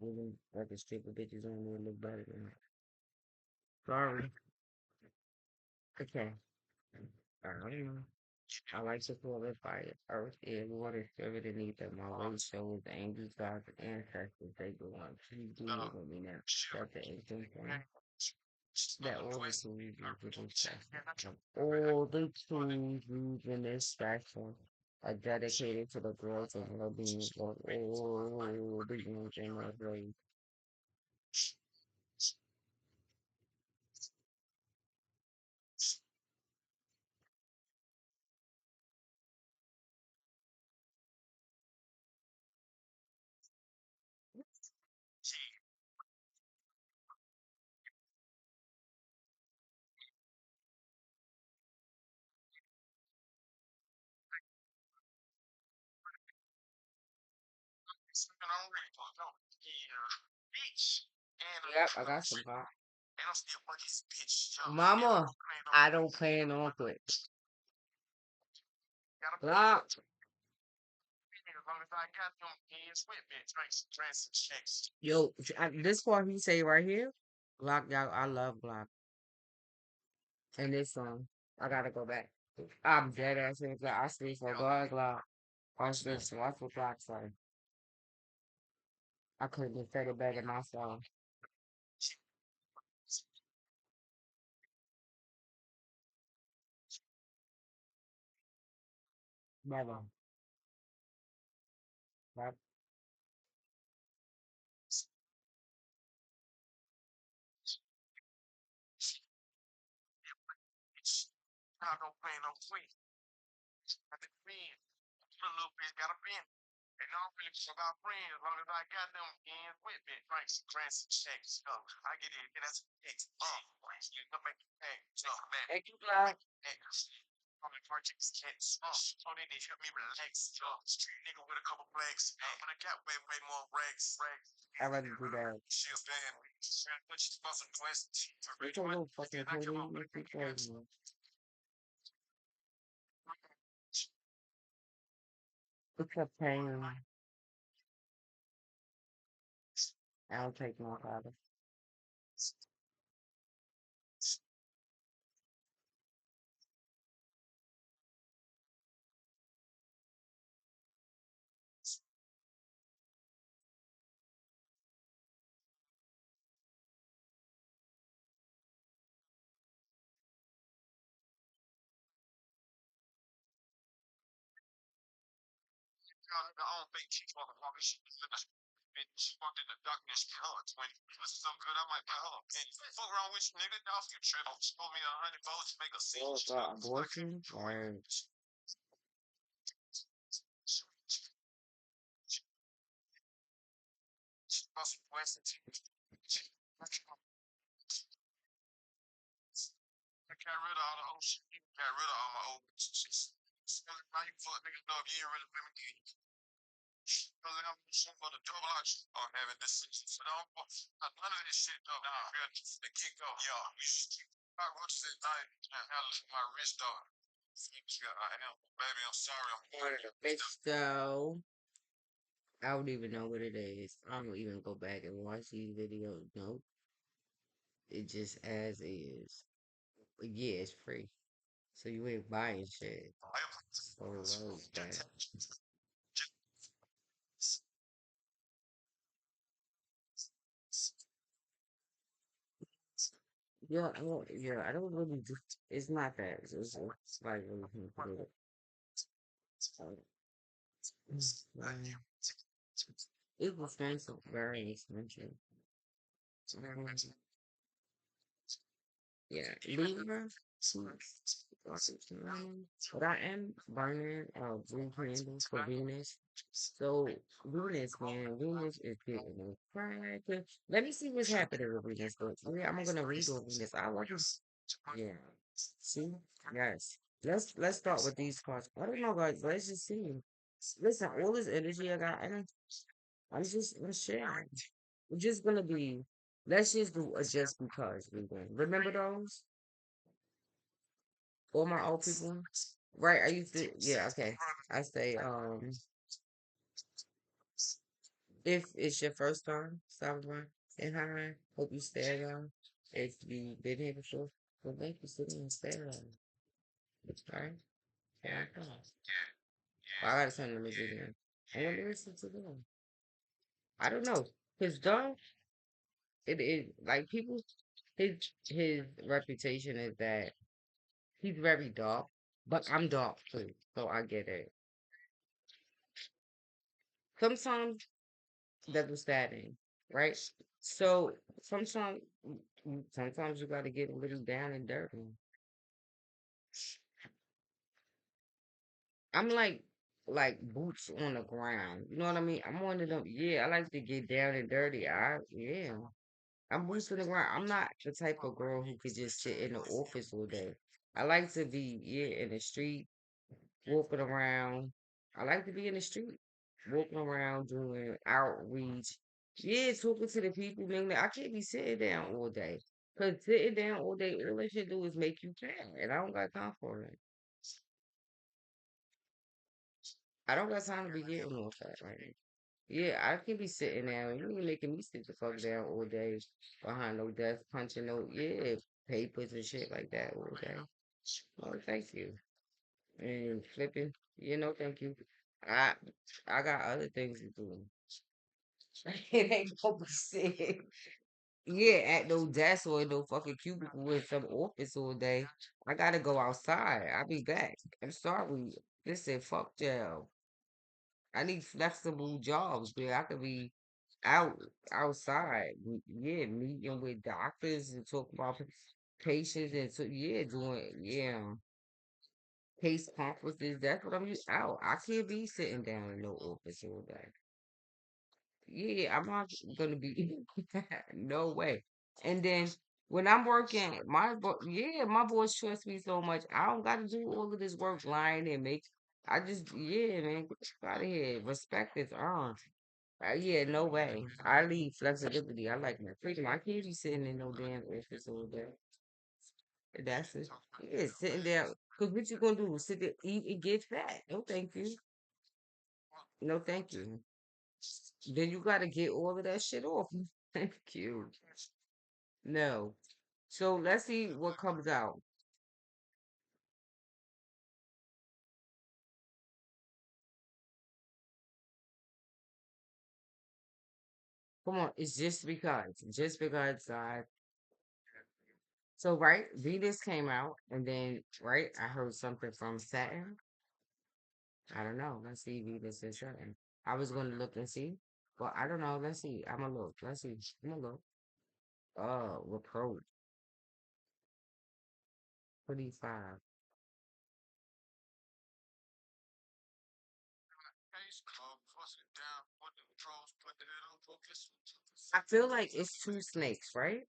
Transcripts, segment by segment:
Even like a stupid bitches on there look better than her. Sorry. Okay. I don't know. I like to qualify earth, air, water, spirit, and ether. My way shows angels, gods, and ancestors. They belong. Please do it with me now. That's the ancient thing. That all the tools used in this section. All the tools used in this section are dedicated to the growth and well-being of all beings in the race. Yep, I got some pop. Mama, I don't plan on quit. Glock. Yo, this part he say right here, Glock, y'all, I love Glock. And this song, I gotta go back. I'm dead ass in Glock. I sleep for God, Glock. Watch this. Watch what Glock say. I couldn't have said it better myself. Never. Right? Thank you, Glock. I rather do that. It's a little fucking crazy. It's a pain. I don't take no father. Oh, abortion? Or so I don't even know what it is. I don't even go back and watch these videos. Nope. It just as is. But yeah, it's free. So you ain't buying shit. So what is that? Yeah, I don't really do. It's not that. It's like it's expensive, very expensive. Yeah, Libra. But I am burning blue candles for Venus. So Venus, man, Venus is getting me crazy. Let me see what's happening with Venus. But yeah, I'm gonna read on Venus. I like it. Yeah. See? Yes. Let's start with these cards. I don't know, guys. Let's just see. Listen, all this energy I got, I'm sharing. We're just gonna be. Let's just do a just because reading. Remember those? All my old people. Right? I used to. Yeah. Okay. I say. If it's your first time stopping in high, hope you stay around. If you've been here before, well, thank you for sitting and stay around. Alright? Yeah, I come. Well, I gotta turn the music in. I want to listen to them. I don't know. His dog, it is like people. His reputation is that he's very dark, but I'm dark too, so I get it. Sometimes that was saddening, right? So sometimes, sometimes you got to get a little down and dirty. I'm like boots on the ground. You know what I mean? I'm one of them. Yeah, I like to get down and dirty. Yeah. I'm boots on the ground. I'm not the type of girl who could just sit in the office all day. I like to be in the street, walking around. I like to be in the street, walking around doing outreach. Yeah, talking to the people. Man, I can't be sitting down all day. Cause sitting down all day, all it should do is make you fat, and I don't got time for it. I don't got time to be getting all fat right now. Yeah, I can be sitting down. You ain't making me sit the fuck down all day behind no desk, punching papers and shit like that all day. Oh, thank you. And flipping, thank you. I I got other things to do. It ain't gonna be sitting, at no desk or in no fucking cubicle in some office all day. I gotta go outside. I'll be back. I'm sorry. Listen, fuck jail. I need flexible jobs where I could be out outside. Meeting with doctors and talking about patients and so doing case conferences. That's what I'm used out. I can't be sitting down in no office all day. Yeah, I'm not gonna be no way. And then when I'm working, my boys trust me so much. I don't gotta do all of this work lying and make. I just man, get out of here. Respect is earned. Yeah, no way. I need flexibility. I like my freedom. I can't be sitting in no damn office all day. That's it. Yeah, sitting there. Cause what you gonna do? Sit there, eat, and get fat? No, thank you. No, thank you. Then you got to get all of that shit off. Thank you. No. So let's see what comes out. Come on, it's just because. Just because so right, Venus came out and then right, I heard something from Saturn. I don't know. Let's see Venus and Saturn. I was gonna look and see. But I don't know. Let's see. I'm gonna look. Let's see. I'm gonna look. Reproach 25. I feel like it's two snakes, right?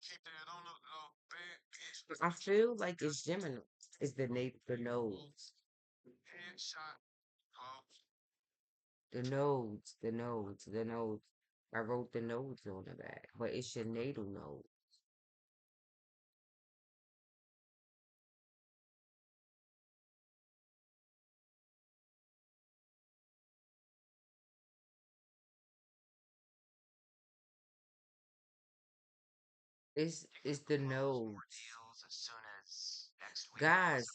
I feel like it's Gemini. It's the nose. The nodes. I wrote the nodes on the back, but it's your natal node. It's the node. Guys,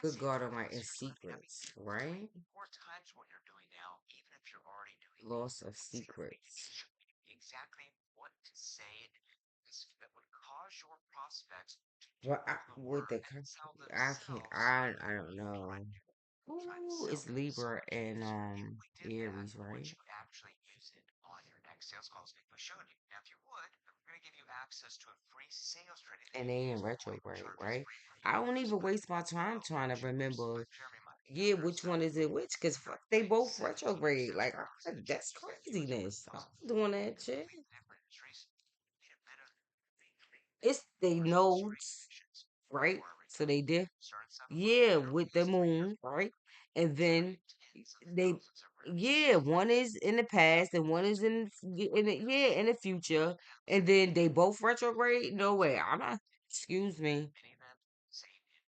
good God Almighty, in secrets, right? Loss of secrets. Well, with the I can't. I don't know. Ooh, it's Libra and Aries, right? And they in retrograde, right? I don't even waste my time trying to remember. Yeah, which one is it? Which? Because they both retrograde. Like that's craziness. I'm not doing that shit. It's they nodes, right? So they did, yeah, with the moon, right? And then they, yeah, one is in the past and one is in the future, and then they both retrograde. No way, I'm not. Excuse me.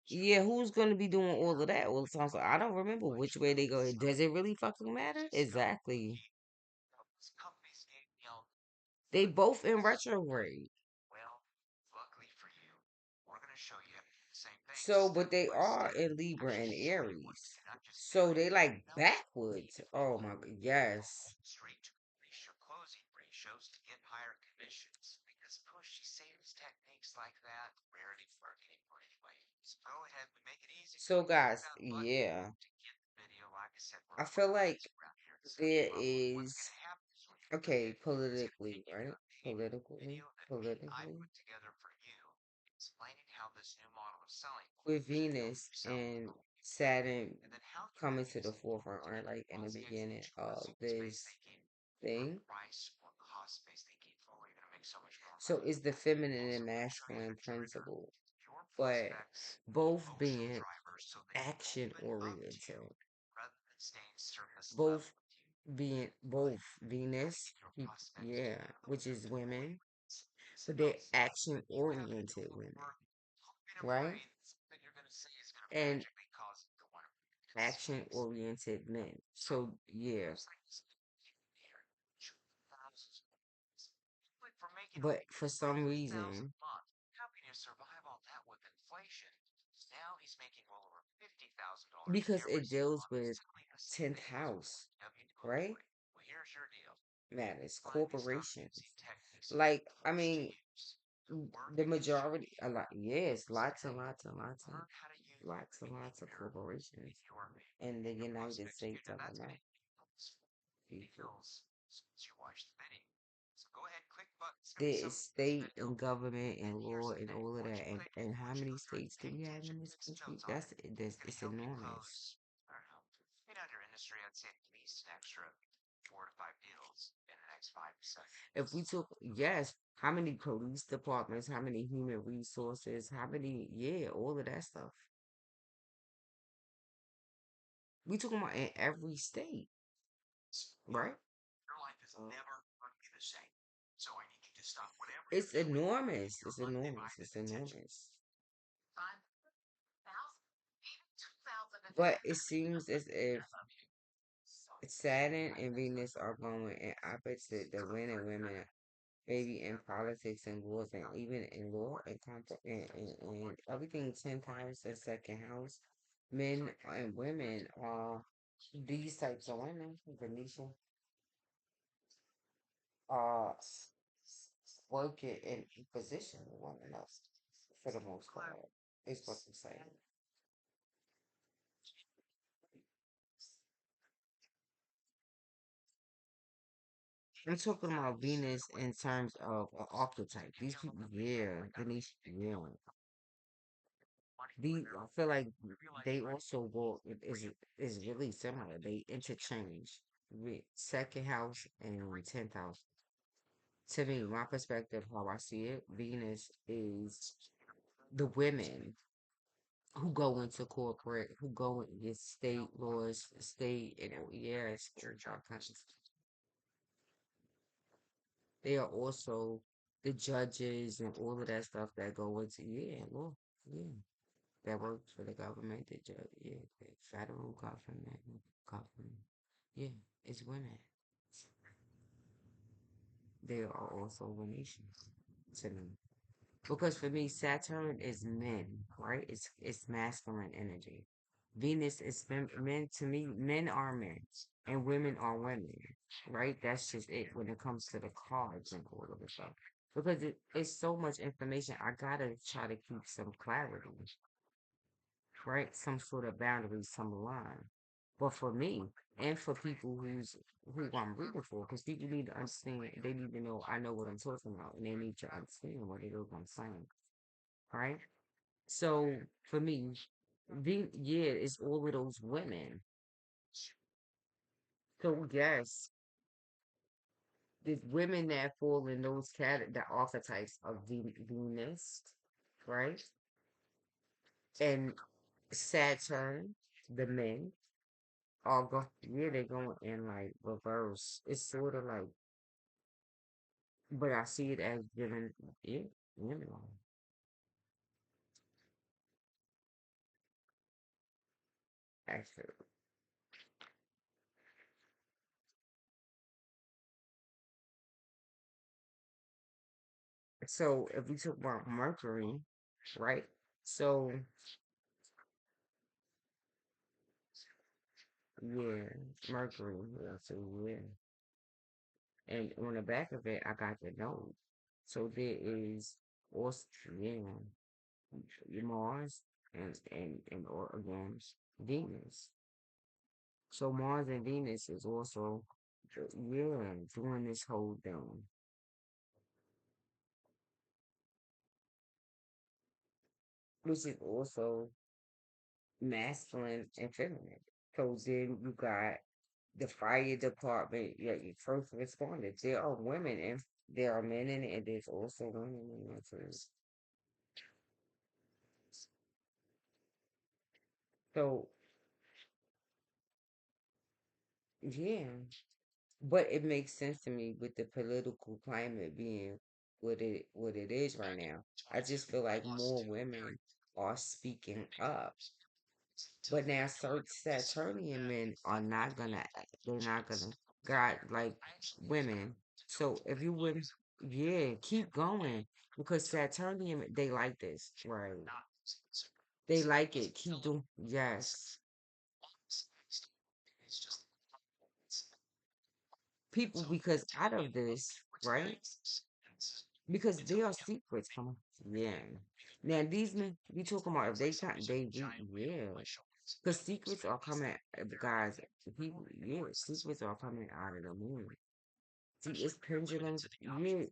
Yeah, who's gonna be doing all of that all the time? So I don't remember which way they go. Does it really fucking matter? Exactly. They both in retrograde. So, but they are in Libra and Aries. So they like backwards. Oh my god, yes. So guys, yeah. I feel like there is okay, politically, right? Politically, with Venus and Saturn coming to the forefront, right? Like in the beginning of this thing. So it's the feminine and masculine principle, but both being action oriented, both being both Venus, yeah, which is women, but they're action oriented women, right? And action oriented men. So yeah, but for some reason, because it deals with 10th house, right? Matters, corporations. Like, I mean, the majority, a lot, yes, lots of corporations in the United States of America. People. There is state and government and law and all of that, and how many states do we have in this country? That's it's enormous. If we took, yes, how many police departments, how many human resources, how many, yeah, all of that stuff. We talking about in every state, right? It's enormous. It's enormous. It's enormous. But it seems as if Saturn and Venus are going in opposite the men and women, maybe in politics and wars and even in law and, and everything 10 times the second house. Men and women are these types of women, Venetian, are working in position with one another for the most part, is what I'm saying. I'm talking about Venus in terms of an archetype. These people, yeah, Venetian, yeah. I feel like they also work is really similar. They interchange with second house and 10th house. To me, my perspective, how I see it, Venus is the women who go into corporate, who go and get state laws, state, and yes, all kinds of they are also the judges and all of that stuff that go into yeah, law, yeah, that works for the government, the judge, yeah, the federal government, yeah, it's women. They are also Venetians to me. Because for me, Saturn is men, right? It's masculine energy. Venus is men. To me, men are men and women are women, right? That's just it when it comes to the cards and all of the stuff. Because it's so much information, I gotta try to keep some clarity, right? Some sort of boundary, some line. But for me, and for people who I'm rooting for, because people need to understand, they need to know I know what I'm talking about, and they need to understand what it is I'm saying, right? So for me, yeah, it's all of those women. So yes, there's women that fall in those the archetypes of Venus, right? And Saturn, the men, are yeah, they're going in like reverse. It's sort of like, but I see it as giving, yeah, women are. Actually, So if we talk about Mercury, right? So yeah, Mercury. Yeah, so yeah, and on the back of it, I got the note. So there is also yeah, Mars and again Venus. So Mars and Venus is also yeah doing this whole thing, which is also masculine and feminine. So then you got the fire department, yeah, your first responders. There are women and there are men in it, and there's also women in it too. So yeah, but it makes sense to me with the political climate being what it is right now. I just feel like more women are speaking up. But now certain Saturnian men are not gonna they're not gonna God like women. So if you would yeah, keep going. Because Saturnian they like this. Right. They like it. Keep doing yes. People because out of this, right? Because there are secrets coming. Yeah. Now these men we talking about if they can't yeah. Because secrets are coming guys, people yeah, secrets are coming out of the moon. See, it's pendulums. Yeah,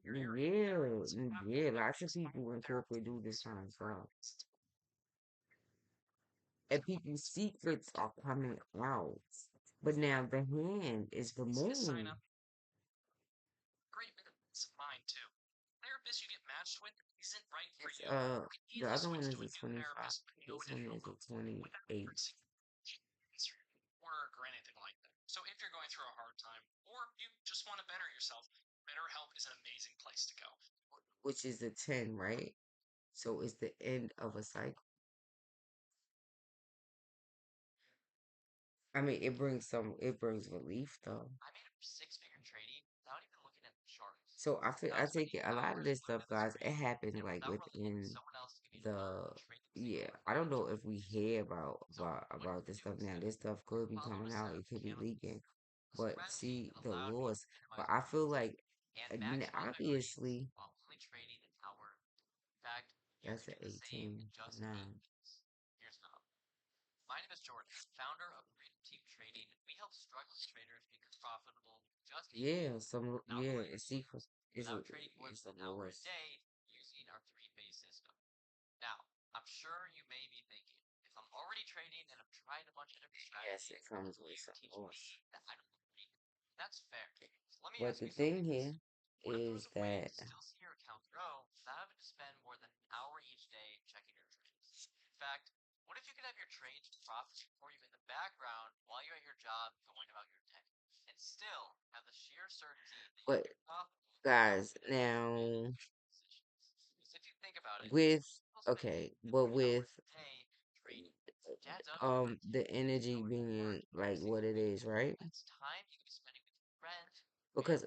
yeah. Lots of people in corporate do this kind of stuff. And people's secrets are coming out. But now the hand is the moon. It's, the other one is a 25. This one is a 28. Which is a 10, right? So it's the end of a cycle. I mean, it brings relief though. So I take it a lot of this stuff, guys. It happened like within the yeah. I don't know if we hear about this stuff now. This stuff could be coming out. It could be leaking. But see the laws. But I feel like obviously that's an 18 9. Yeah, some yeah, it's secret. It's the lowest. Yes, it comes with some loss. But the thing here is that but guys, now with okay, but with the energy being like what it is, right? Because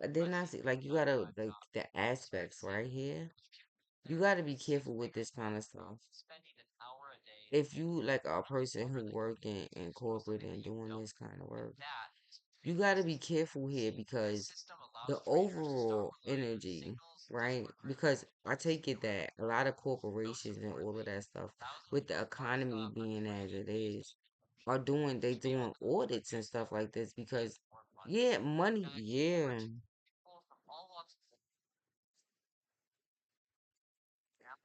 then I see like you gotta like the aspects right here. You gotta be careful with this kind of stuff. If you like a person who working in corporate and doing this kind of work, you gotta be careful here because the overall energy, right? Because I take it that a lot of corporations and all of that stuff, with the economy being as it is, they doing audits and stuff like this because yeah, money, yeah,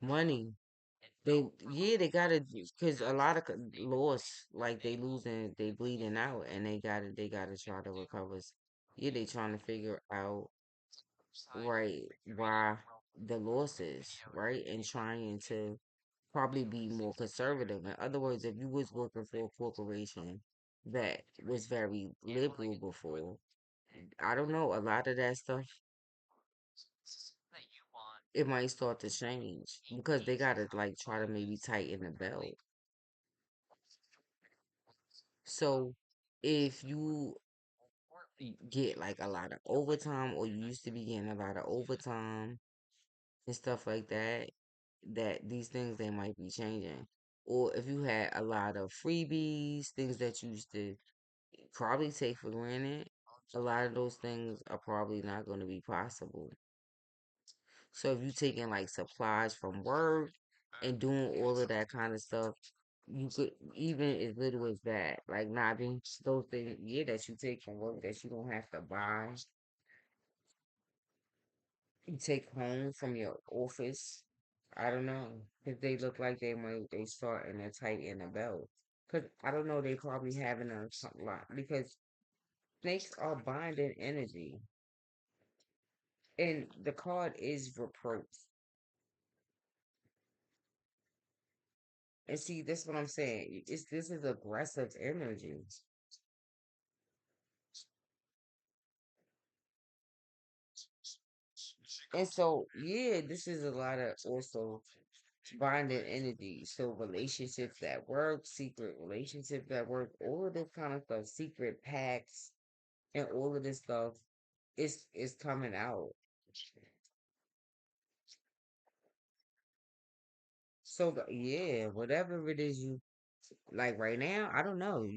money. They gotta because a lot of lost like they losing they bleeding out and they gotta try to recover. Yeah, they trying to figure out right why the losses right and trying to probably be more conservative. In other words, if you was working for a corporation that was very liberal before, I don't know, a lot of that stuff it might start to change because they gotta like try to maybe tighten the belt. So if you get like a lot of overtime or you used to be getting a lot of overtime, and stuff like that, that these things they might be changing. Or if you had a lot of freebies, things that you used to probably take for granted, a lot of those things are probably not going to be possible. So if you taking like supplies from work and doing all of that kind of stuff, you could even as little as that, like not being those things, yeah, that you take from work that you don't have to buy, you take home from your office. I don't know if they look like they start and they're tight in the belt. Cause I don't know, they probably having a lot because snakes are binding energy, and the card is reproach. And see, that's what I'm saying. It's this is aggressive energy. And so, yeah, this is a lot of also bonding energy. So relationships at work, secret relationships at work, all of this kind of stuff, secret pacts, and all of this stuff is coming out. So yeah, whatever it is you like right now, I don't know.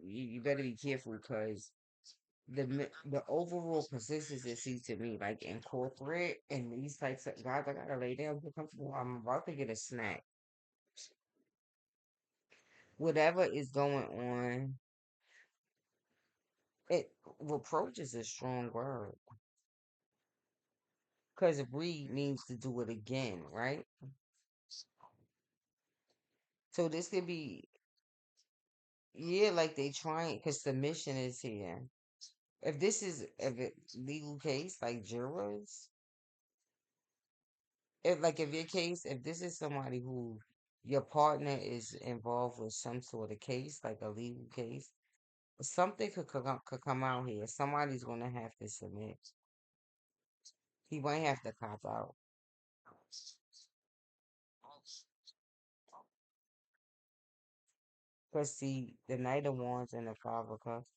You better be careful because the overall consistency to me, like in corporate and these types of guys, I gotta lay down, get comfortable. I'm about to get a snack. Whatever is going on, it reproach is a strong word because read means to do it again, right? So this could be, yeah, like they trying because submission is here. If this is if it legal case like jurors, if your case, if this is somebody who your partner is involved with some sort of case, like a legal case, something could come out here. Somebody's gonna have to submit. He might have to cop out. Cause see, the Knight of Wands and the Five of Cups,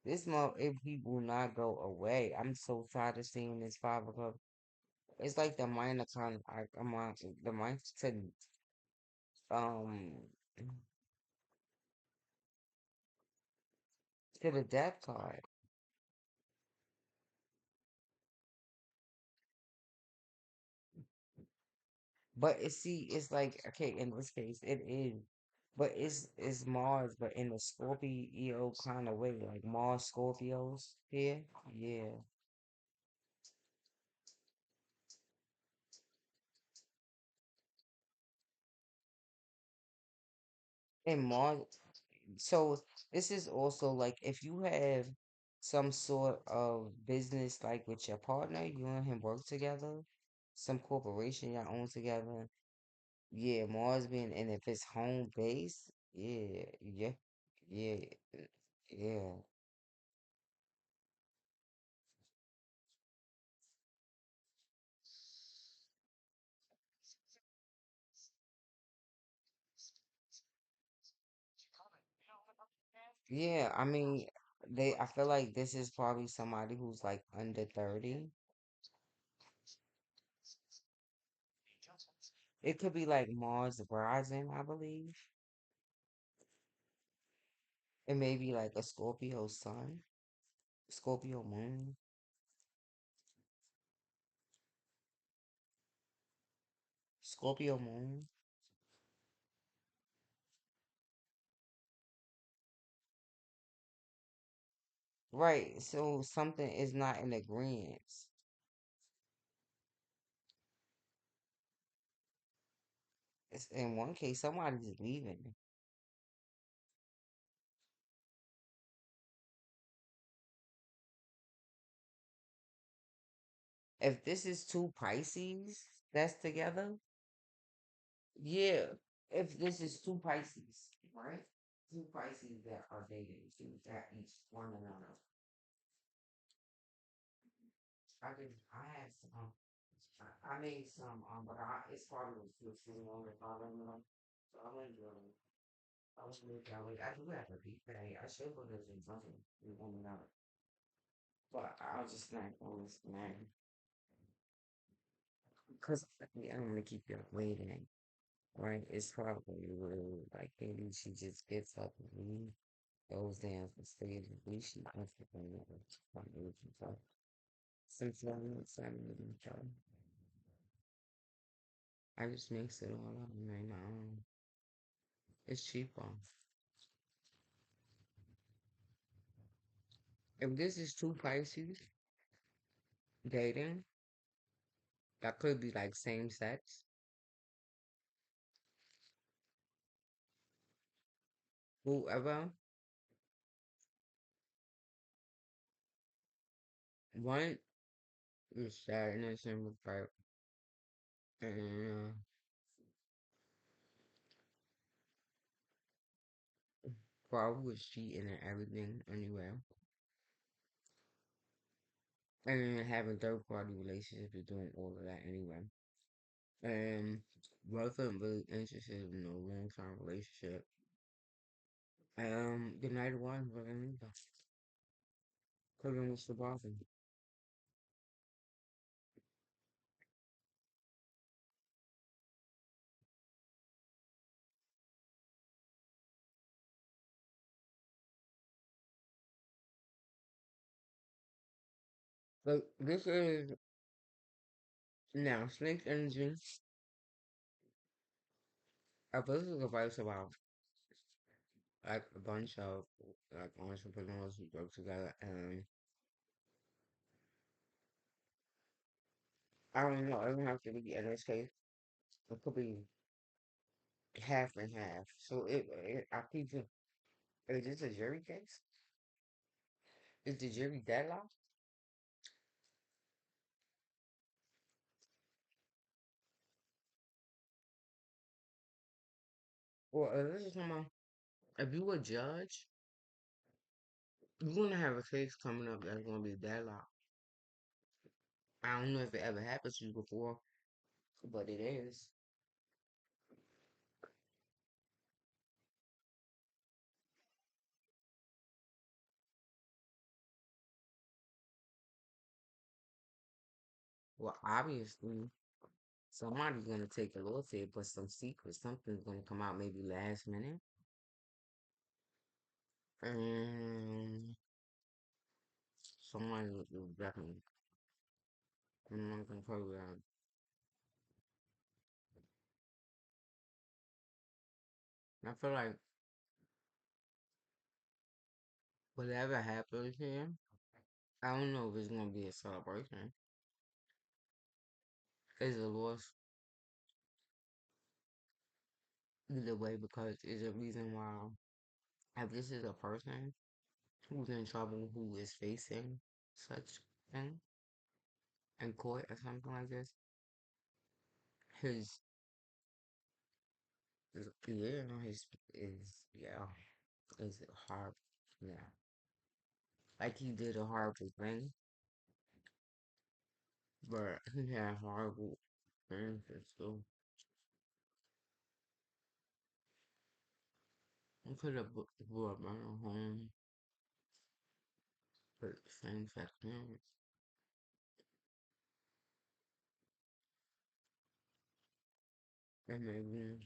this month if he will not go away. I'm so tired of seeing this Five of Cups. It's like the minor con, I'm on the mind um to the Death card. But see, it's like okay, in this case, it is, but it's Mars, but in a Scorpio kind of way, like Mars Scorpios here, yeah, and Mars. So this is also like if you have some sort of business like with your partner, you and him work together, some corporation y'all own together. Yeah, Mars being and if it's home base, yeah, yeah, yeah, yeah. Yeah, I mean, I feel like this is probably somebody who's like under 30. It could be like Mars rising, I believe. It may be like a Scorpio sun, Scorpio moon, Scorpio moon. Right, so something is not in agreement. It's, in one case, somebody's leaving. If this is two Pisces that's together, yeah. If this is two Pisces, right? Two Pisces that are dating, two that each one another. I had some, I made some, but it's probably was too long if I remember. So I went to, I was moved that way. I do have a beat bag. I should go to the something. You want me out. But I'll just snack on this snack. Cause I don't want to keep you waiting, right? It's probably rude. Like maybe she just gets up and leaves, goes down the stairs and leaves. She comfortable with it. Since I'm not signing each other, I just mix it all up and make my own. It's cheaper. If this is two Pisces dating, that could be like same sex. Whoever, one is sadness and regret, and probably was cheating and everything anyway. And then having third party relationships is doing all of that anyway. And wasn't really interested in a long term relationship. The night one wasn't either. Couldn't was surviving. But this is now snake energy. This is advice about like a bunch of like entrepreneurs who work together, and I don't know, it doesn't have to be in this case. It could be half and half. So I keep it. Is this a jury case? Is the jury deadlocked? Or this is someone, if you a judge, you're gonna have a case coming up that's gonna be deadlocked. I don't know if it ever happened to you before, but it is. Well, obviously, somebody's gonna take a lawsuit, but some secret, something's gonna come out maybe last minute. And somebody will definitely, I'm not gonna tell you that. I feel like whatever happens here, I don't know if it's gonna be a celebration. It's a loss either way because it's a reason why if this is a person who's in trouble who is facing such thing in court or something like this, his yeah, his is yeah, is hard yeah. Like he did a horrible thing, but he had horrible experiences too. He could have blew up my home, but same sex marriage. And maybe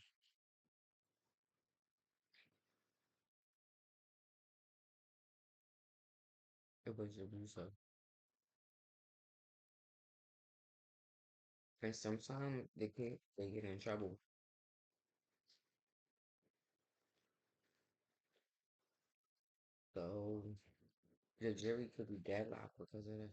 it was abusive. And sometimes they get in trouble. So the jury could be deadlocked because of that.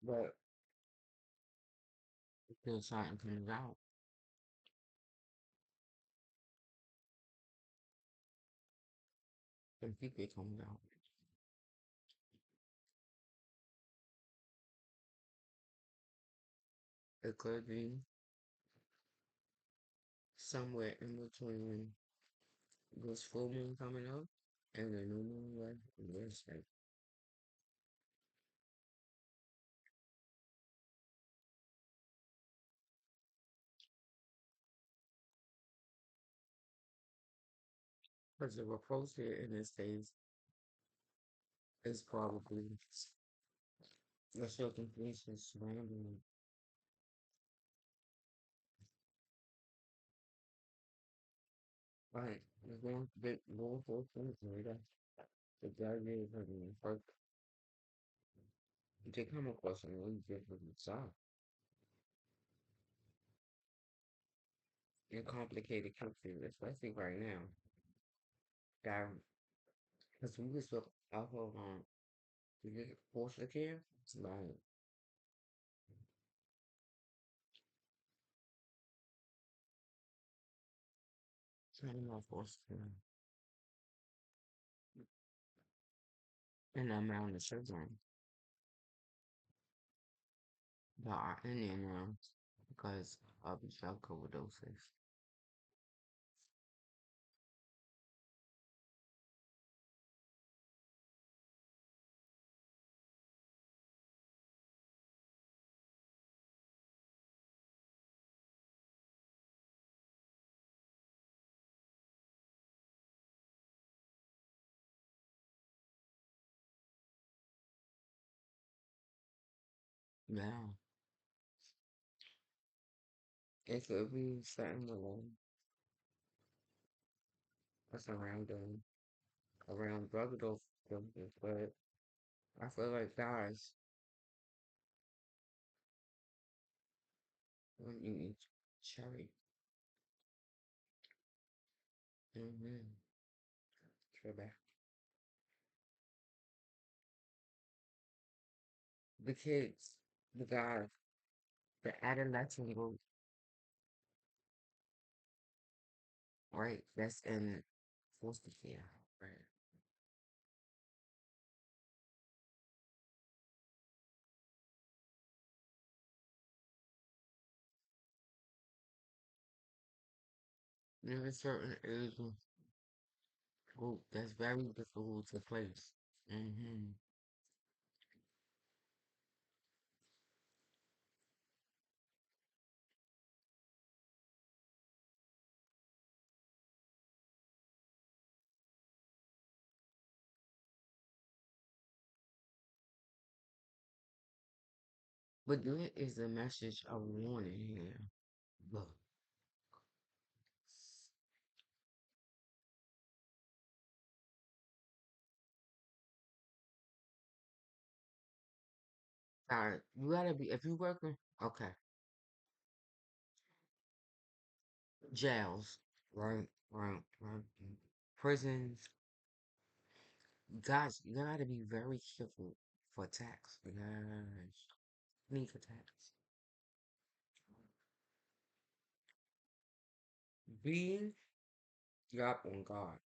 But until something comes out, the secret comes out. It could be somewhere in between this full moon coming up and the new moon right in this like Because the approach here in this case is probably the circumstances surrounding like the going big more for things later. The guy gave her the first they come across a really different job in complicated countries, especially right now. That because we was off of we get foster care, like training off foster care and the amount of children that are in there now because of drug overdoses. Yeah, it could be something along that's around them, around drug overdoses, but I feel like guys, when you eat cherry, mm-hmm, sure back. The kids, the guys, the adolescent group, right? That's in foster care, right? There's a certain age group that's very difficult to place. Mm-hmm. But there is a message of warning here. Look, alright, you gotta be if you working, okay. Jails, right, right. Prisons, guys, you gotta be very careful for attacks. Guys, sneak attacks. Being up on guard.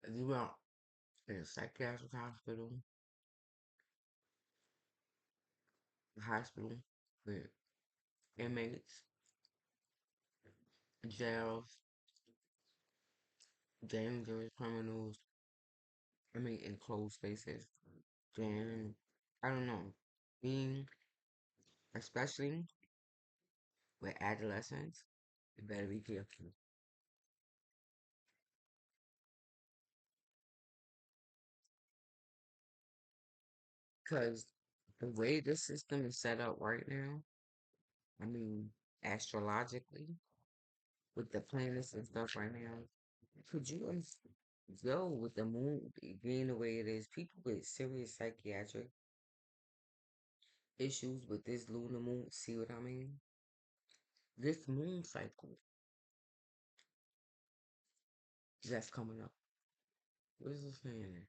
If you out in a psychiatric hospital with inmates, jails, dangerous criminals, I mean, in closed spaces, then I don't know. Being, especially with adolescents, you better be careful. Because the way the system is set up right now, I mean, astrologically, with the planets and stuff right now, could you go with the moon being the way it is? People with serious psychiatric issues with this lunar moon, see what I mean? This moon cycle that's coming up. What is this saying?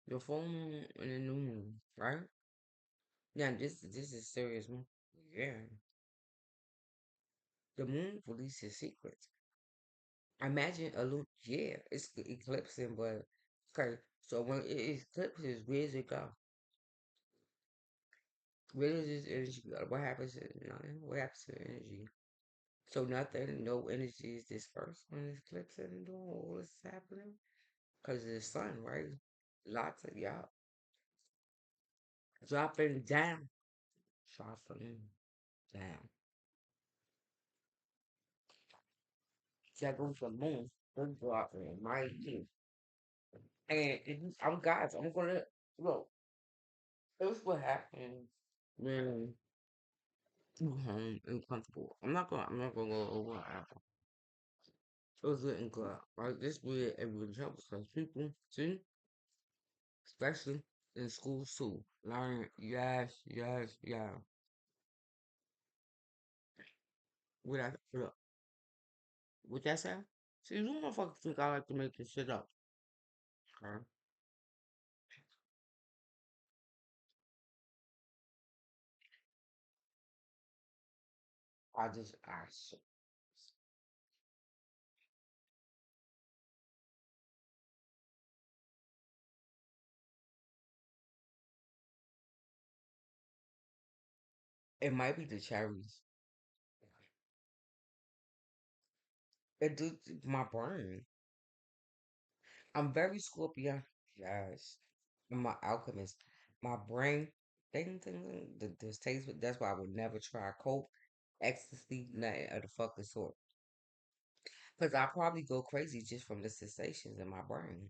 Your full moon and the new moon, right? Yeah, this is serious moon. Yeah. The moon releases secrets. Imagine a loop. Yeah, it's eclipsing, but okay. So when it eclipses, where does it go? Where does this energy go? What happens to nothing? What happens to the energy? So nothing, no energy is dispersed when it's eclipsing and doing all this happening. Cause of the sun, right? Lots of y'all dropping down, dropping down. That goes the moon. They're dropping right here. And I'm guys. I'm gonna look. This what happened when you home and comfortable. I'm not gonna go over Apple. It was good and good. Like this weird it would help because people see, especially in school too. Learn yes, yes, yeah. Look, what that say? See, you motherfuckers think I like to make this shit up. Okay? I it might be the cherries. It do my brain. I'm very Scorpio. Yes. I'm my alchemist. My brain, this taste, that's why I would never try coke, ecstasy, nothing of the fucking sort. Because I probably go crazy just from the sensations in my brain.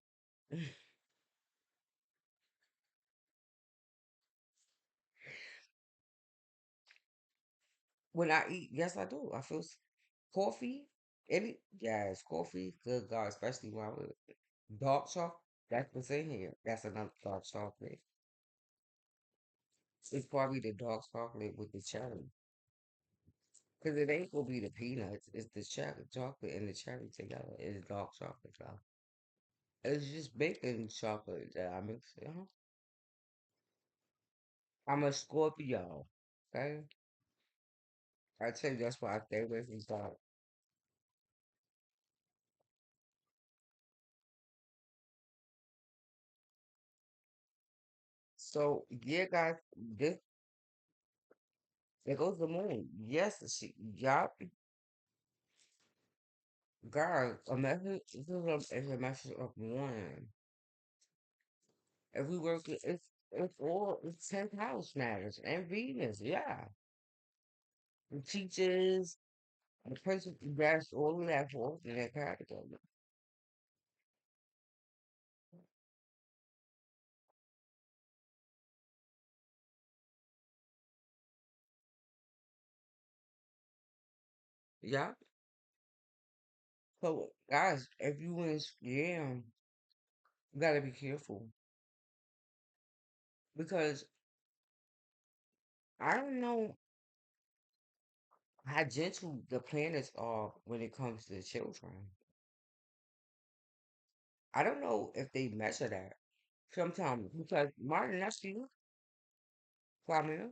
When I eat, yes, I do. Coffee, yes, coffee, good God, especially when I was dark chocolate. That's what's in here. That's another dark chocolate. It's probably the dark chocolate with the cherry. Because it ain't gonna be the peanuts. It's the chocolate and the cherry together. It's dark chocolate, y'all. It's just baking chocolate that I mix. I'm a Scorpio. Okay? I tell you, that's why I stay away from dark. So, yeah, guys, this, there goes the moon. Yes, y'all, guys, is a message of one. If we work, it's 10th house matters and Venus, yeah. The teachers, the person, that's all of that falls in that category. Yeah. So, guys, if you in scam, you gotta be careful because I don't know how gentle the planets are when it comes to children. I don't know if they measure that sometimes because my nephew, Kwame,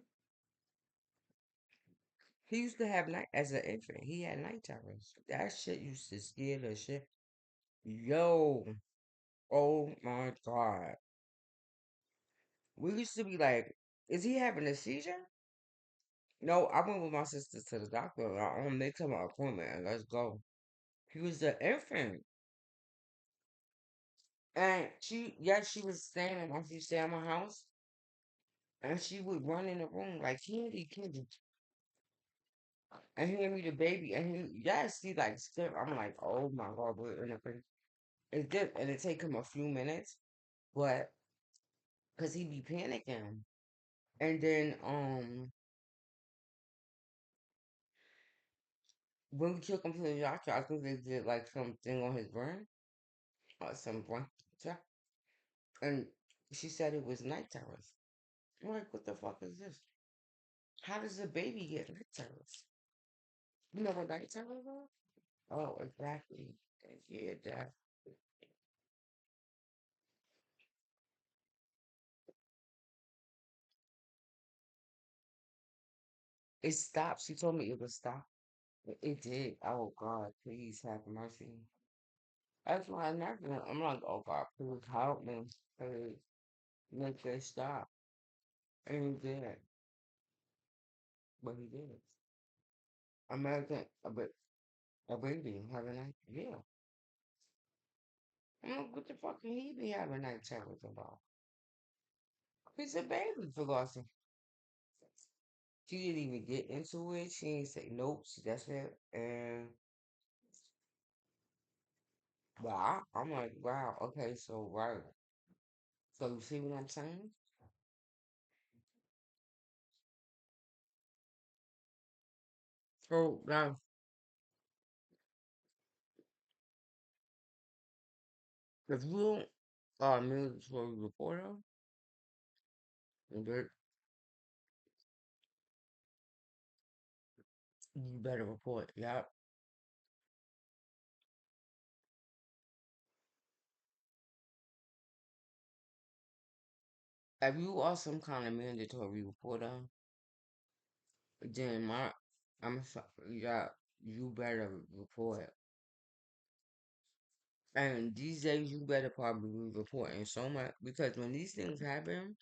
he used to have night as an infant. He had night terrors. That shit used to scare the shit. Yo, oh my God. We used to be like, is he having a seizure? No, I went with my sister to the doctor. They took my appointment and let's go. He was an infant. And she was staying, once you stay at my house, and she would run in the room like, Candy, Candy. And he gave me the baby, and he like, still, I'm like, oh my God, we're in a thing. It did, and it take him a few minutes, but, because he be panicking. And then, when we took him to the doctor, I think they did like something on his brain, or some brain check, and she said it was night terrors. I'm like, what the fuck is this? How does a baby get night terrors? You know what night terrors are? Oh, exactly. Yeah, that. It stopped. She told me it would stop. It did. Oh God, please have mercy. That's why I never. I'm like, oh God, please help me. Please make it stop. And he did, but he did. American, a baby, have a night. Yeah, I'm like, what the fuck can he be having night terrors about? He's a baby for God's sake. She didn't even get into it. She didn't say nope. That's it. And wow, I'm like, wow, okay, so right. So you see what I'm saying? So now, if you are a military reporter, then you better report. Yeah. If you are some kind of mandatory reporter, then yeah, you better report. And these days, you better probably be reporting so much because when these things happen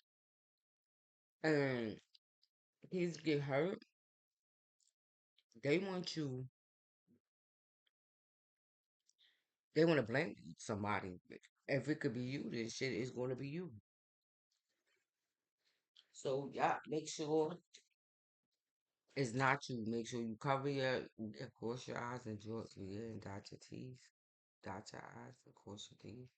and kids get hurt, they want you, they want to blame somebody. If it could be you, then shit is going to be you. So, yeah, make sure it's not you. Make sure you cover cross your eyes and and dot your T's. Dot your I's and cross your T's.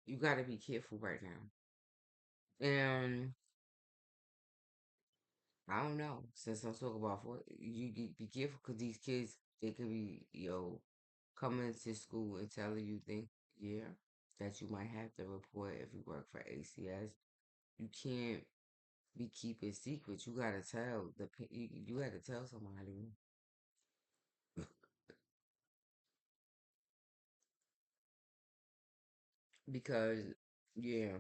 You got to be careful right now. And I don't know. Since I'm talking about be careful because these kids, they could be, coming to school and telling you yeah, that you might have to report if you work for ACS. You can't be keeping secrets. You gotta tell you gotta tell somebody because yeah,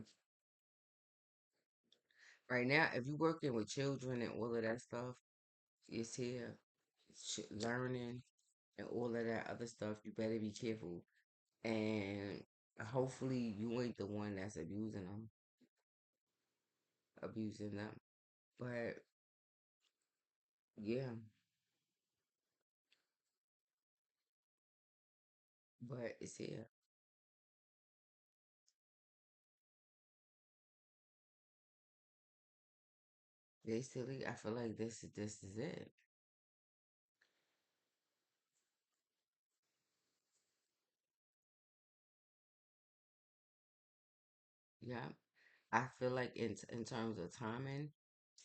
right now if you working with children and all of that stuff, it's here, learning and all of that other stuff. You better be careful and hopefully you ain't the one that's abusing them. But yeah, but it's here. Basically, I feel like this is it. Yeah, I feel like in terms of timing,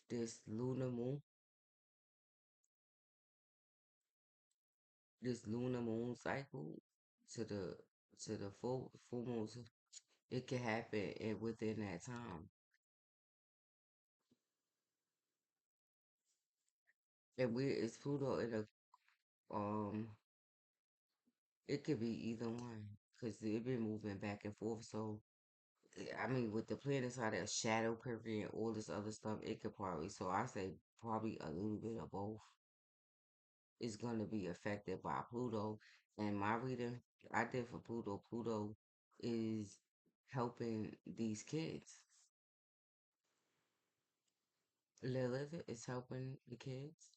this lunar moon, this lunar moon cycle to the full moon, it can happen within that time. And it's Pluto in a it could be either one because they've been moving back and forth. So I mean, with the planets how that shadow period and all this other stuff, it could probably. So I say probably a little bit of both is going to be affected by Pluto. And my reading I did for Pluto, Pluto is helping these kids. Lilith is helping the kids.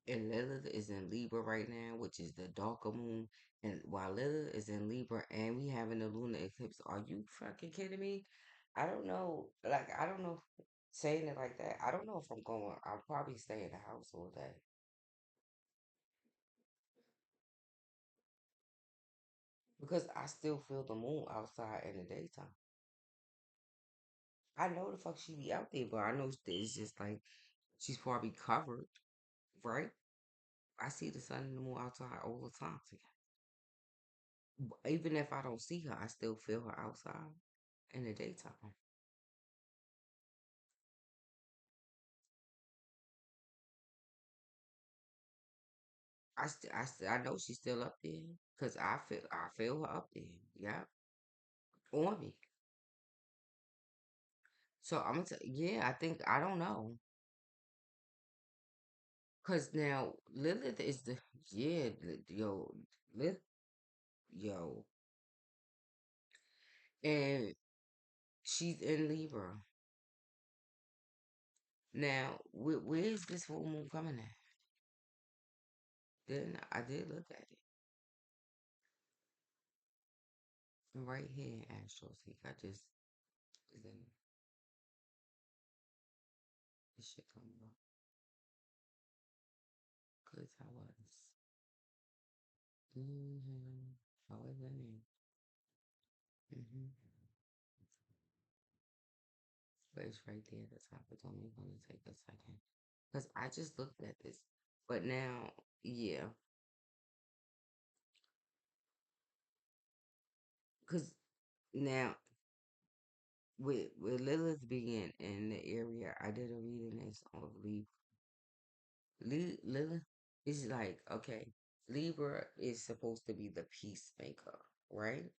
And Lilith is in Libra right now, which is the darker moon. And while Lilith is in Libra and we having a lunar eclipse, are you fucking kidding me? I don't know. Like, I don't know. Saying it like that, I don't know if I'm going. I'll probably stay in the house all day because I still feel the moon outside in the daytime. I know the fuck she be out there, but I know it's just like she's probably covered, right? I see the sun and the moon outside all the time. Even if I don't see her, I still feel her outside in the daytime. I know she's still up there because I feel her up there. Yeah, on me. So I'm gonna tell. Yeah, I think I don't know because now Lilith is the yeah yo Lilith yo and she's in Libra. Now, where is this full moon coming at? Then I did look at it right here in AstroSeek. I just is in this shit coming up. Good how was. How is that name? Mm-hmm. But it's right there at the top. It's only gonna take a second. Because I just looked at this. But now, yeah. Because now, with Lilith being in the area, I did a reading this of Lilith is like, okay, Libra is supposed to be the peacemaker, right?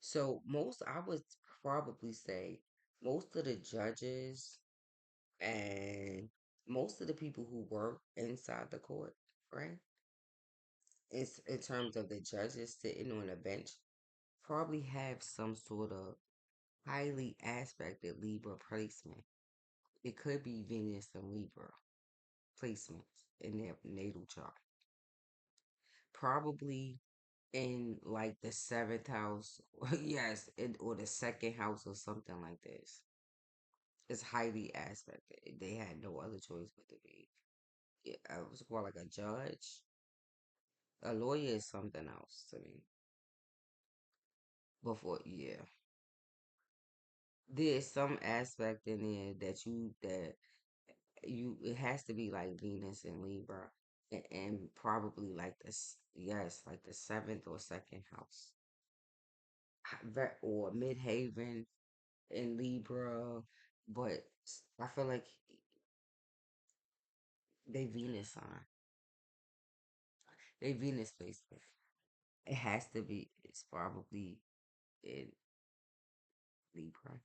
So most, I would probably say, most of the judges and most of the people who work inside the court, right? It's in terms of the judges sitting on a bench, probably have some sort of highly aspected Libra placement. It could be Venus and Libra placements in their natal chart. Probably in like the seventh house, yes, or the second house or something like this. It's highly aspected. They had no other choice but to be. Yeah, I was called like a judge. A lawyer is something else to me. Before, yeah, there's some aspect in there that you it has to be like Venus and Libra, and probably like this, yes, like the seventh or second house, or midhaven in Libra, but I feel like they Venus sign, they Venus placement. It has to be. It's probably in Libra.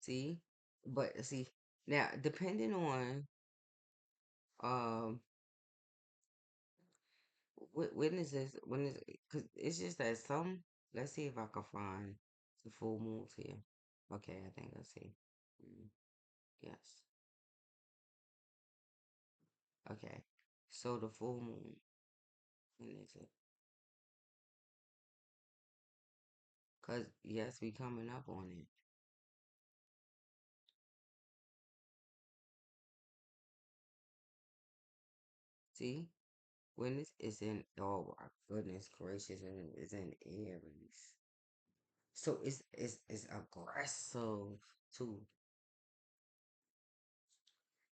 See, but see now depending on um when is this? When is it? Because it's just that some. Let's see if I can find the full moons here. Okay, I think I see. Mm, yes. Okay. So the full moon. When is it? Cause yes, we coming up on it. See, when this is in. Oh my goodness gracious, and it's in Aries. So it's aggressive too.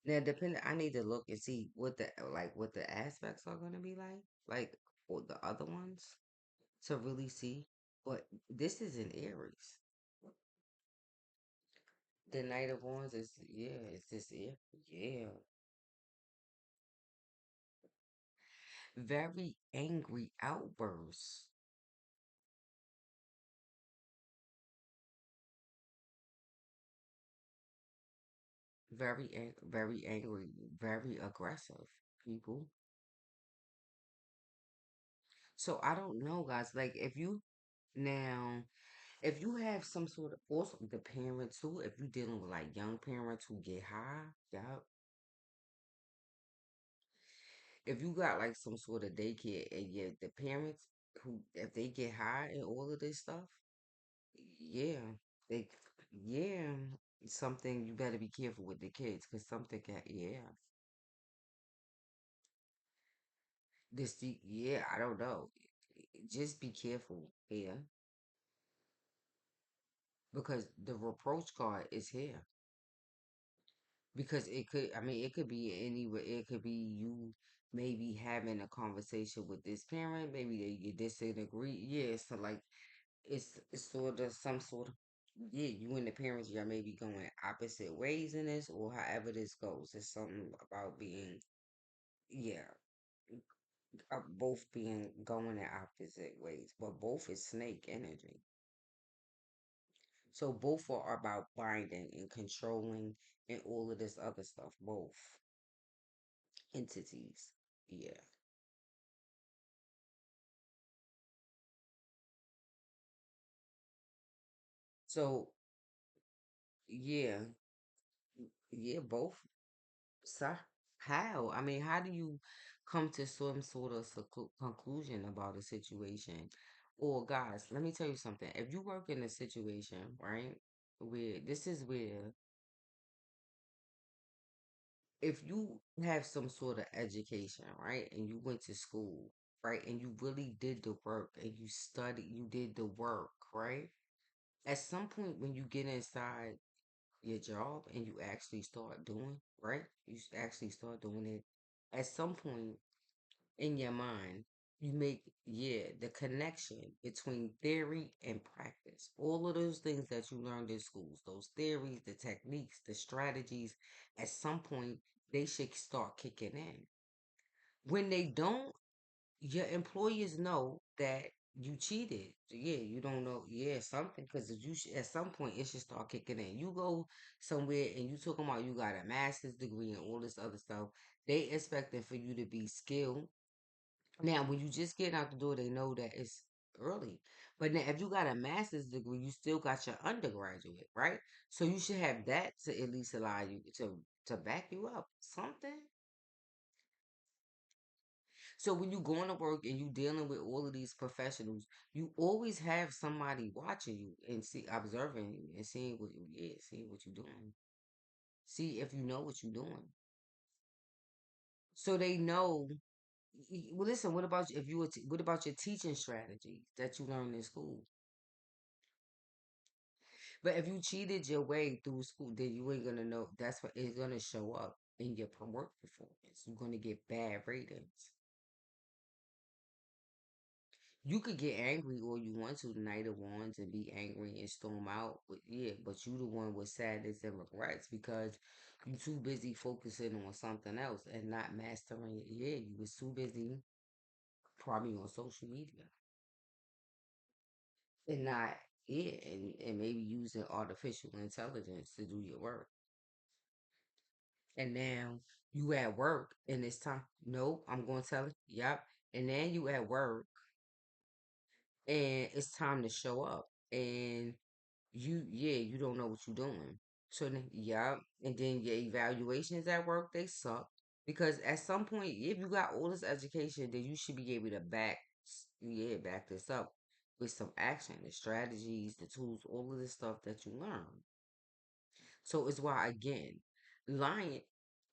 Now, depending, I need to look and see what the aspects are gonna be like for the other ones to really see. But this is in Aries. The Knight of Wands is yeah, it's this yeah, very angry outbursts, very angry, very aggressive people. So I don't know, guys. Like if you now. If you have some sort of also the parents too, if you're dealing with like young parents who get high, yeah. If you got like some sort of daycare and yeah, the parents who if they get high and all of this stuff, yeah, they yeah, something you better be careful with the kids because something can yeah. Yeah, I don't know. Just be careful, yeah, because the reproach card is here. Because it could, I mean, it could be anywhere. It could be you maybe having a conversation with this parent. Maybe they disagree. Yeah, so like it's sort of some sort of yeah. You and the parents, y'all may be going opposite ways in this, or however this goes. It's something about being yeah, both being going in opposite ways, but both is snake energy. So both are about binding and controlling and all of this other stuff. Both entities. Yeah. So yeah, yeah, both. So how? I mean, how do you come to some sort of conclusion about a situation? Or guys, let me tell you something. If you work in a situation, right, where this is where if you have some sort of education, right, and you went to school, right, and you really did the work and you studied, you did the work, right? At some point when you get inside your job and you actually start doing, right? Actually start doing it. At some point in your mind, you make, yeah, the connection between theory and practice. All of those things that you learned in schools, those theories, the techniques, the strategies, at some point, they should start kicking in. When they don't, your employers know that you cheated. Yeah, you don't know. Yeah, something because at some point it should start kicking in. You go somewhere and you talking about you got a master's degree and all this other stuff. They expecting for you to be skilled now, when you just get out the door, they know that it's early. But now, if you got a master's degree, you still got your undergraduate, right? So you should have that to at least allow you to back you up. Something. So when you going to work and you dealing with all of these professionals, you always have somebody watching you and see observing you and seeing what seeing what you're doing. See if you know what you're doing. So they know. Well, listen. What about if you were? What about your teaching strategy that you learned in school? But if you cheated your way through school, then you ain't gonna know. That's what it's gonna show up in your work performance. You're gonna get bad ratings. You could get angry all you want to tonight of wands and be angry and storm out, but yeah, but you the one with sadness and regrets because you too busy focusing on something else and not mastering it. Yeah, you was too busy probably on social media and not and maybe using artificial intelligence to do your work. And now you at work and it's time. Nope, I'm going to tell it. Yep. And then you at work and it's time to show up. And you don't know what you're doing. So then, yep. And then your evaluations at work, they suck. Because at some point, if you got all this education, then you should be able to back this up with some action, the strategies, the tools, all of the stuff that you learn. So it's why again, lying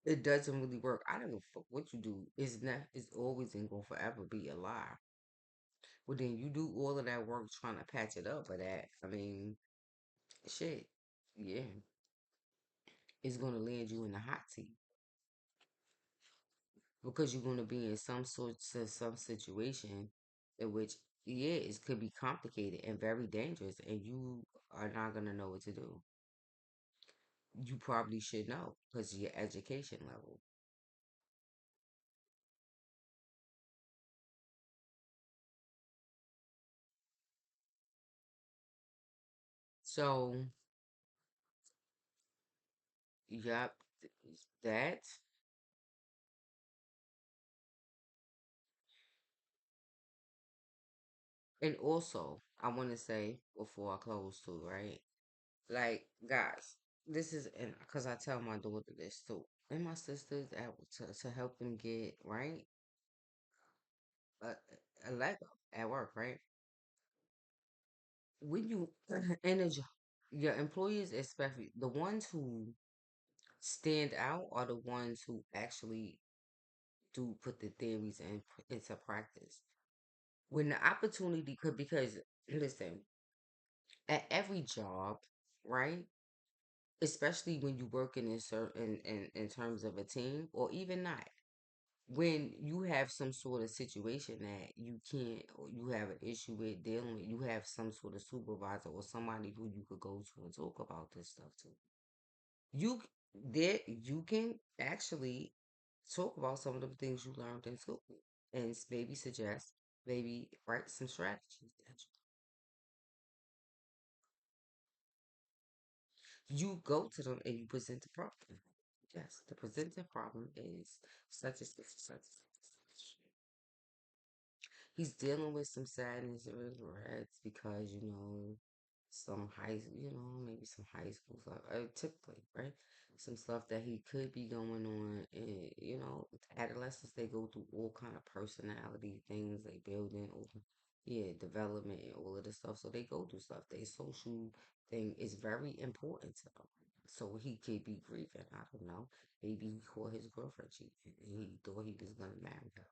it doesn't really work. I don't give a fuck what you do. It's not. It's always and gonna forever be a lie. Well, then you do all of that work trying to patch it up. But that, I mean, shit, yeah, it's gonna land you in the hot seat because you're gonna be in some sorts of some situation in which, yeah, it could be complicated and very dangerous, and you are not gonna know what to do. You probably should know because of your education level. So, yep, that. And also, I want to say before I close too, right? Like, guys, this is and because I tell my daughter this too, and my sisters to help them get right a, a Lego at work, right? When you in a job, your employees, especially the ones who stand out, are the ones who actually do put the theories into practice. When the opportunity could, because listen, at every job, right? Especially when you working in certain in terms of a team or even not when you have some sort of situation that you can't or you have an issue with dealing with, you have some sort of supervisor or somebody who you could go to and talk about this stuff to. You can actually talk about some of the things you learned in school and maybe suggest, maybe write some strategies that You go to them and you present the problem. Yes, the presented problem is such and such and such and such. He's dealing with some sadness and regrets because some maybe some high school stuff, typically, right? Some stuff that he could be going on, and adolescents, they go through all kind of personality things, they build in over, yeah, development and all of this stuff. So they go through stuff. Their social thing is very important to them. So he could be grieving. I don't know. Maybe he caught his girlfriend cheating and he thought he was gonna marry her.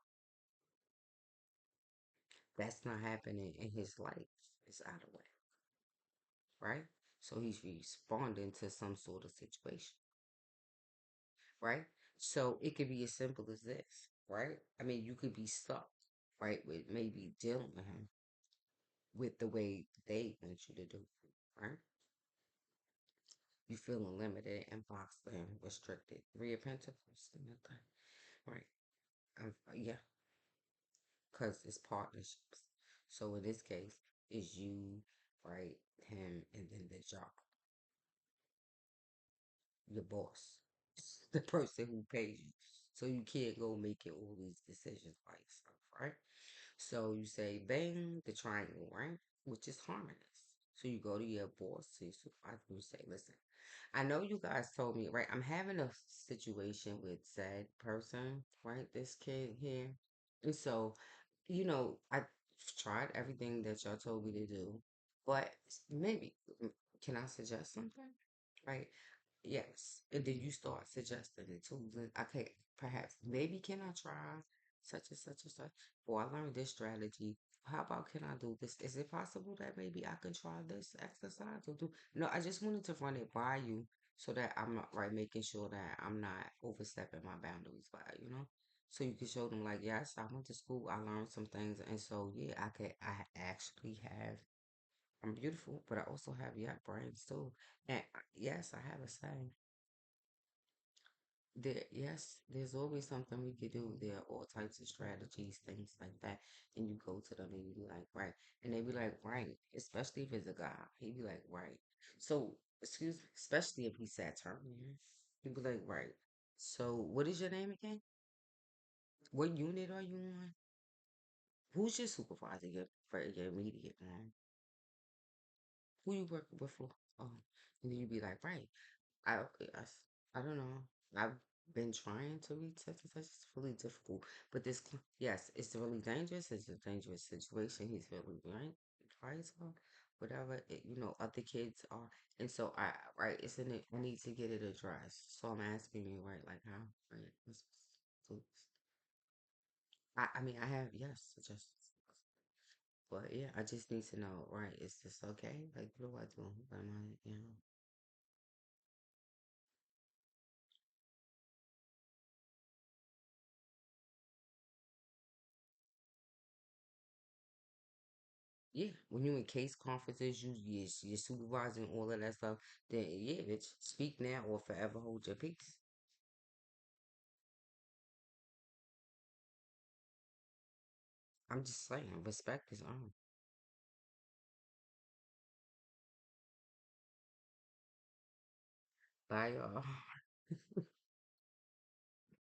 That's not happening in his life. It's out of way, right? So he's responding to some sort of situation, right? So it could be as simple as this, right? I mean, you could be stuck, right, with maybe dealing with him with the way they want you to do, right? You feeling limited and boxed in, restricted. Three of Pentacles, okay, right? Yeah, because it's partnerships. So in this case, it's you, right, him, and then the job, your boss, the person who pays you. So you can't go making all these decisions by yourself, right? So you say bang the triangle, right? Which is harmonious. So you go to your boss, to your supervisor, and you say, listen, I know you guys told me, right? I'm having a situation with said person, right? This kid here. And so, I tried everything that y'all told me to do, but maybe, can I suggest something? Right? Yes. And then you start suggesting the tools. And okay, perhaps maybe can I try such and such and such? Or I learned this strategy. How about can I do this? Is it possible that maybe I can try this exercise or do no, I just wanted to run it by you so that I'm not right making sure that I'm not overstepping my boundaries by, So you can show them like, yes, I went to school, I learned some things, and so yeah, I actually have I'm beautiful, but I also have brains too. And yes, I have a say. Yes, there's always something we could do. There are all types of strategies, things like that. And you go to them and you be like, right. And they be like, right. Especially if it's a guy. He be like, right. So, excuse me, especially if he's Saturnian. He be like, right. So, what is your name again? What unit are you on? Who's your supervisor for your immediate one? Who you working with for? Oh, and then you be like, right. I don't know. I've been trying to read such and such. It's really difficult. But yes, it's really dangerous. It's a dangerous situation. He's really right. So whatever, other kids are. And so right, it's in it. I need to get it addressed. So I'm asking you, right, like how, right? So, I mean, I have, yes, suggestions. But yeah, I just need to know, right, is this okay? Like, what do I do? Am I? Yeah, when you in case conferences, you're supervising all of that stuff. Then yeah, bitch, speak now or forever hold your peace. I'm just saying, respect is on. Bye, y'all.